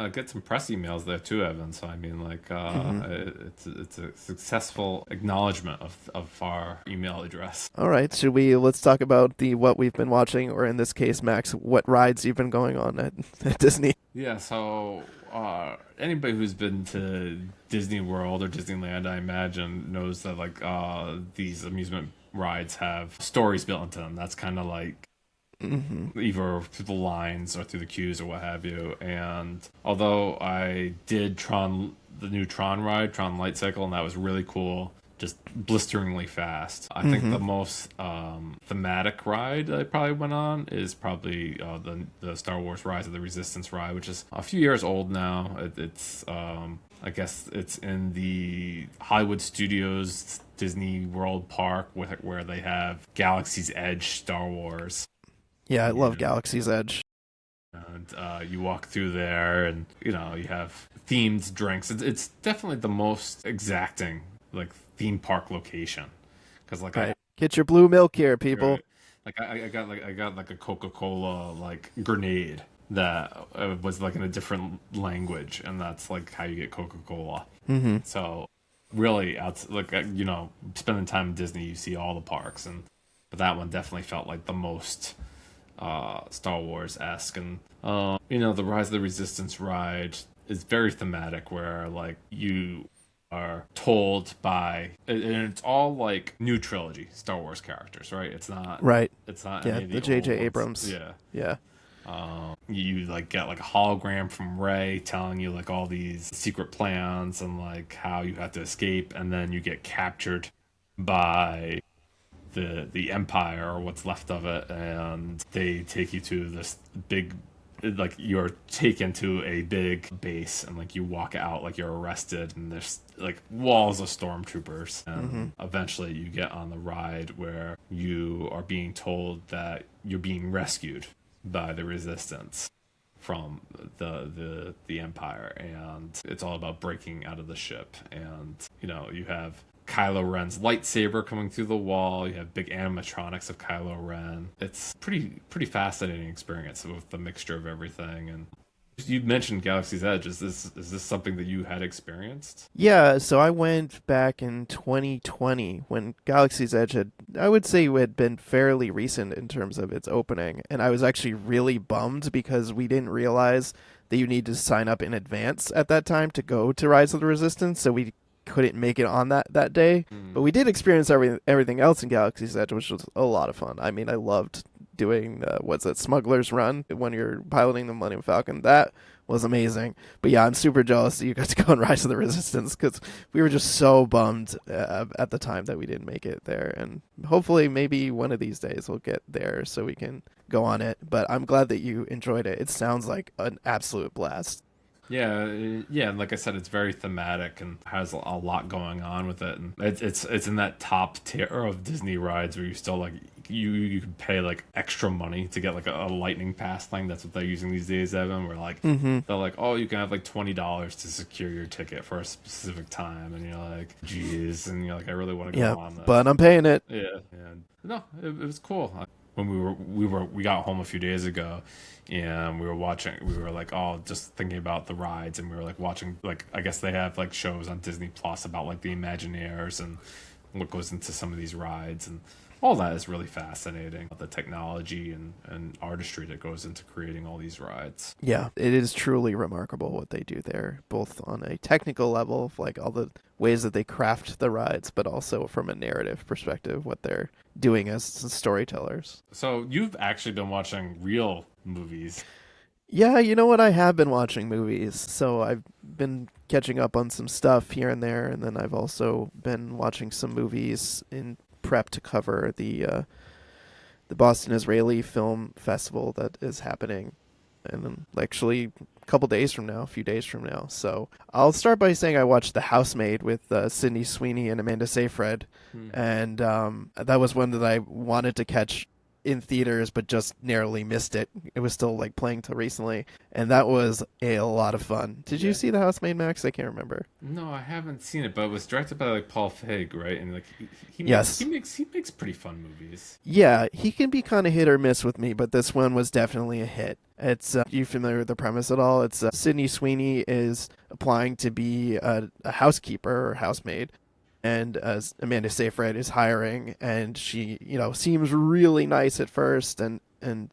press emails there too, Evan. So I mean, like, it's a successful acknowledgement of our email address. All right, let's talk about the what we've been watching, or in this case, Max, what rides you've been going on at Disney. Yeah, so anybody who's been to Disney World or Disneyland, I imagine, knows that like these amusement rides have stories built into them. That's kind of like either through the lines or through the queues or what have you. And although I did the new Tron ride, Tron Light Cycle, and that was really cool, just blisteringly fast. I think the most thematic ride I probably went on is probably the Star Wars Rise of the Resistance ride, which is a few years old now. It's I guess it's in the Hollywood Studios Disney World Park where they have Galaxy's Edge Star Wars. Yeah, I love Galaxy's Edge. And you walk through there, and you have themed drinks. It's definitely the most exacting like theme park location, because like right. Get your blue milk here, people. Right. Like I got like a Coca-Cola like grenade that was like in a different language, and that's like how you get Coca-Cola. So really, spending time in Disney, you see all the parks, but that one definitely felt like the most Star Wars-esque. And the Rise of the Resistance ride is very thematic, where like you are told and it's all like new trilogy Star Wars characters, right? It's not Yeah, any of the J.J. old ones. Abrams. Yeah. You like get like a hologram from Rey telling you like all these secret plans and like how you have to escape, and then you get captured by the Empire or what's left of it, and they take you to this big, like you're taken to a big base, and like you walk out like you're arrested, and there's like walls of stormtroopers, and eventually you get on the ride where you are being told that you're being rescued by the Resistance from the Empire, and it's all about breaking out of the ship. And you have Kylo Ren's lightsaber coming through the wall. You have big animatronics of Kylo Ren. It's pretty fascinating experience with the mixture of everything. And you mentioned Galaxy's Edge. Is this something that you had experienced? Yeah, so I went back in 2020 when Galaxy's Edge had been fairly recent in terms of its opening, and I was actually really bummed because we didn't realize that you need to sign up in advance at that time to go to Rise of the Resistance, so we couldn't make it on that day. But we did experience everything else in Galaxy's Edge, which was a lot of fun. I mean, I loved doing Smuggler's Run when you're piloting the Millennium Falcon. That was amazing. But yeah, I'm super jealous that you got to go on Rise of the Resistance, because we were just so bummed at the time that we didn't make it there. And hopefully maybe one of these days we'll get there so we can go on it. But I'm glad that you enjoyed it. It sounds like an absolute blast. Yeah, and like I said, it's very thematic and has a lot going on with it, and it's in that top tier of Disney rides where you still like you can pay like extra money to get like a lightning pass thing. That's what they're using these days, Evan. Where like they're like, oh, you can have like $20 to secure your ticket for a specific time, and you're like, geez, and you're like, I really want to go on this, but I'm paying it. Yeah, and no, it was cool. When we got home a few days ago, and we were like all just thinking about the rides, and we were like watching, like I guess they have like shows on Disney Plus about like the Imagineers and what goes into some of these rides, and all that is really fascinating. The technology and artistry that goes into creating all these rides. Yeah, it is truly remarkable what they do there, both on a technical level, like all the ways that they craft the rides, but also from a narrative perspective, what they're doing as storytellers. So you've actually been watching real movies. Yeah, you know what? I have been watching movies, so I've been catching up on some stuff here and there, and then I've also been watching some movies in prep to cover the Boston Israeli Film Festival that is happening, and I'm actually couple days from now, a few days from now. So I'll start by saying I watched The Housemaid with Sydney Sweeney and Amanda Seyfried, Hmm. and that was one that I wanted to catch in theaters, but just narrowly missed it. It was still like playing till recently, and that was a lot of fun. Did you Yeah. see The Housemaid, Max? I can't remember. No, I haven't seen it, but it was directed by like Paul Feig, right? And like Yes. he makes pretty fun movies. Yeah, he can be kind of hit or miss with me, but this one was definitely a hit. It's you familiar with the premise at all? It's Sydney Sweeney is applying to be a housekeeper or housemaid, and Amanda Seyfried is hiring, and she seems really nice at first, and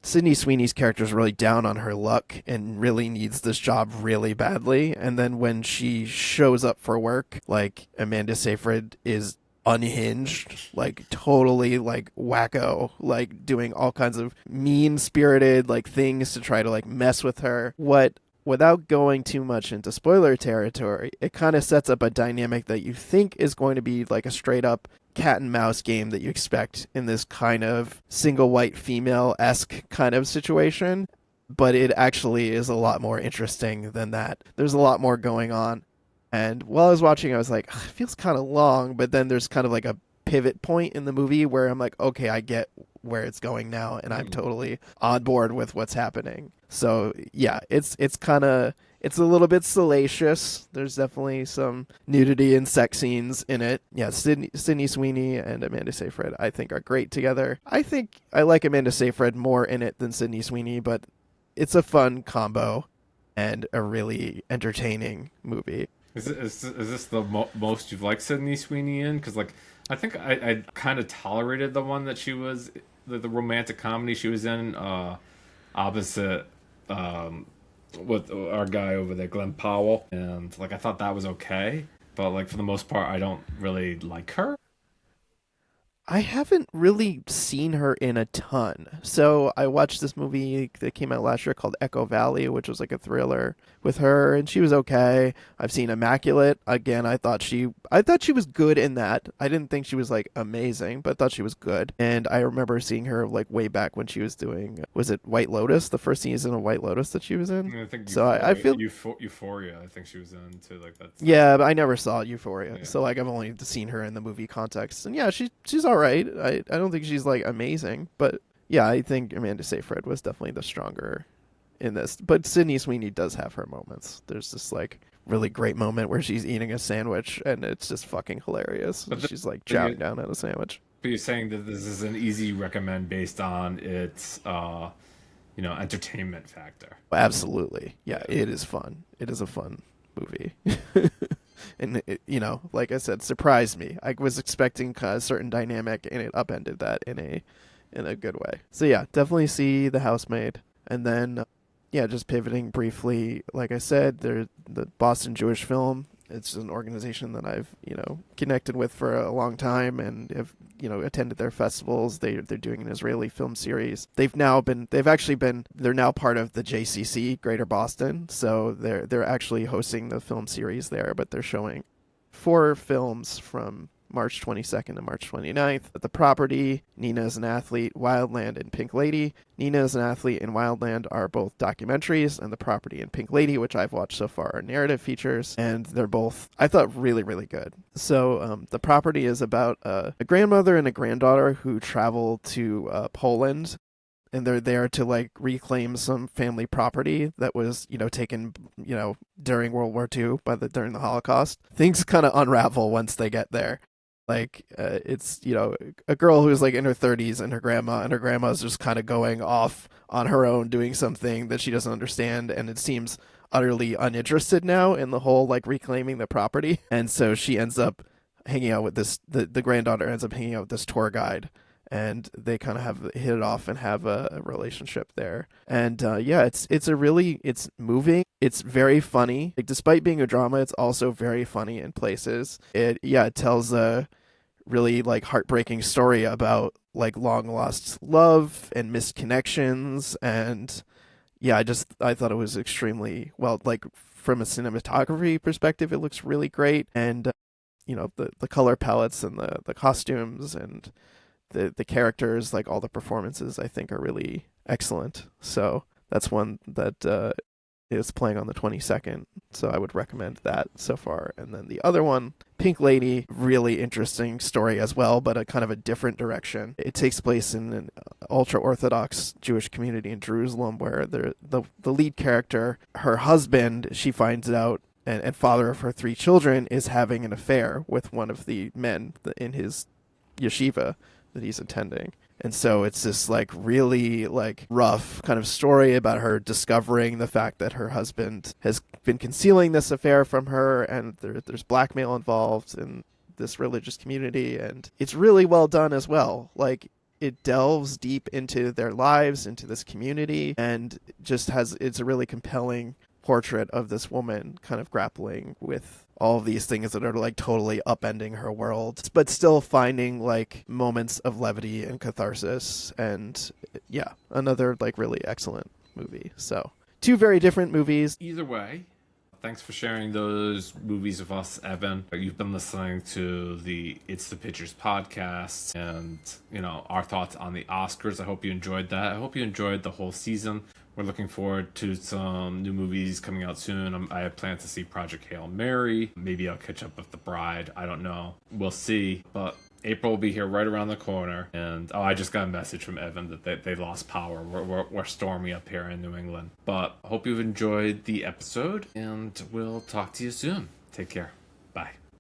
Sydney Sweeney's character is really down on her luck and really needs this job really badly. And then when she shows up for work, like Amanda Seyfried is unhinged, like totally like wacko, like doing all kinds of mean spirited like things to try to like mess with her. What Without going too much into spoiler territory, it kind of sets up a dynamic that you think is going to be like a straight up cat and mouse game that you expect in this kind of single white female esque kind of situation. But it actually is a lot more interesting than that. There's a lot more going on. And while I was watching, I was like, "Ugh, it feels kind of long," but then there's kind of like a pivot point in the movie where I'm like, okay, I get where it's going now, and I'm Hmm. totally on board with what's happening. So yeah, it's a little bit salacious. There's definitely some nudity and sex scenes in it. Yeah, Sydney Sweeney and Amanda Seyfried I think are great together. I think I like Amanda Seyfried more in it than Sydney Sweeney, but it's a fun combo and a really entertaining movie. Is this the most you've liked Sydney Sweeney in? Because like I think I kind of tolerated the one that she was the romantic comedy she was in opposite um, with our guy over there, Glenn Powell, and like I thought that was okay, but like for the most part, I don't really like her. I haven't really seen her in a ton. So I watched this movie that came out last year called Echo Valley, which was like a thriller with her, and she was okay. I've seen Immaculate. Again, I thought she was good in that. I didn't think she was like amazing, but thought she was good. And I remember seeing her like way back when she was doing, was it White Lotus, the first season of White Lotus that she was in? I think So I feel Euphoria. I think she was in too. Like that's yeah, but I never saw Euphoria, yeah. so like I've only seen her in the movie context, and yeah, she's all right. I don't think she's like amazing, but yeah, I think Amanda Seyfried was definitely the stronger in this. But Sydney Sweeney does have her moments. There's this like really great moment where she's eating a sandwich, and it's just fucking hilarious. But, She's like but chowing down at a sandwich. you're saying that this is an easy recommend based on its entertainment factor. Absolutely, yeah, Yeah. it is fun. It is a fun movie. And like I said, surprised me. I was expecting kind of a certain dynamic, and it upended that in a good way. So yeah, definitely see The Housemaid, and then yeah, just pivoting briefly. Like I said, they're the Boston Jewish Film. It's an organization that I've connected with for a long time, and have attended their festivals. They're doing an Israeli film series. They're now part of the JCC Greater Boston, so they're actually hosting the film series there. But they're showing 4 films from March 22nd to March 29th. The Property, Nina is an Athlete, Wildland, and Pink Lady. Nina is an Athlete and Wildland are both documentaries, and The Property and Pink Lady, which I've watched so far, are narrative features, and they're both, I thought, really, really good. So The Property is about a grandmother and a granddaughter who travel to Poland, and they're there to like reclaim some family property that was taken during World War II during the Holocaust. Things kind of unravel once they get there. Like it's a girl who's like in her 30s, and her grandma's just kind of going off on her own doing something that she doesn't understand, and it seems utterly uninterested now in the whole like reclaiming the property. And so she ends up hanging out with the granddaughter ends up hanging out with this tour guide, and they kind of have hit it off and have a relationship there. And yeah, it's moving. It's very funny. Like, despite being a drama, it's also very funny in places. It tells a really like heartbreaking story about like long lost love and missed connections. And yeah, I thought it was extremely well, like from a cinematography perspective, it looks really great. And the color palettes and the costumes and the characters, like all the performances, I think are really excellent. So that's one that is playing on the 22nd. So I would recommend that so far. And then the other one, Pink Lady, really interesting story as well, but a kind of a different direction. It takes place in an ultra Orthodox Jewish community in Jerusalem where the lead character, her husband, she finds out, and father of her 3 children, is having an affair with one of the men in his yeshiva that he's attending. And so it's this like really like rough kind of story about her discovering the fact that her husband has been concealing this affair from her, and there's blackmail involved in this religious community, and it's really well done as well. Like, it delves deep into their lives, into this community, and it's a really compelling portrait of this woman kind of grappling with all of these things that are like totally upending her world, but still finding like moments of levity and catharsis. And yeah, another like really excellent movie. So 2 very different movies. Either way, thanks for sharing those movies with us, Evan. You've been listening to the It's the Pictures podcast and, our thoughts on the Oscars. I hope you enjoyed that. I hope you enjoyed the whole season. We're looking forward to some new movies coming out soon. I plan to see Project Hail Mary. Maybe I'll catch up with The Bride. I don't know. We'll see. But April will be here right around the corner. And I just got a message from Evan that they lost power. We're stormy up here in New England. But I hope you've enjoyed the episode, and we'll talk to you soon. Take care.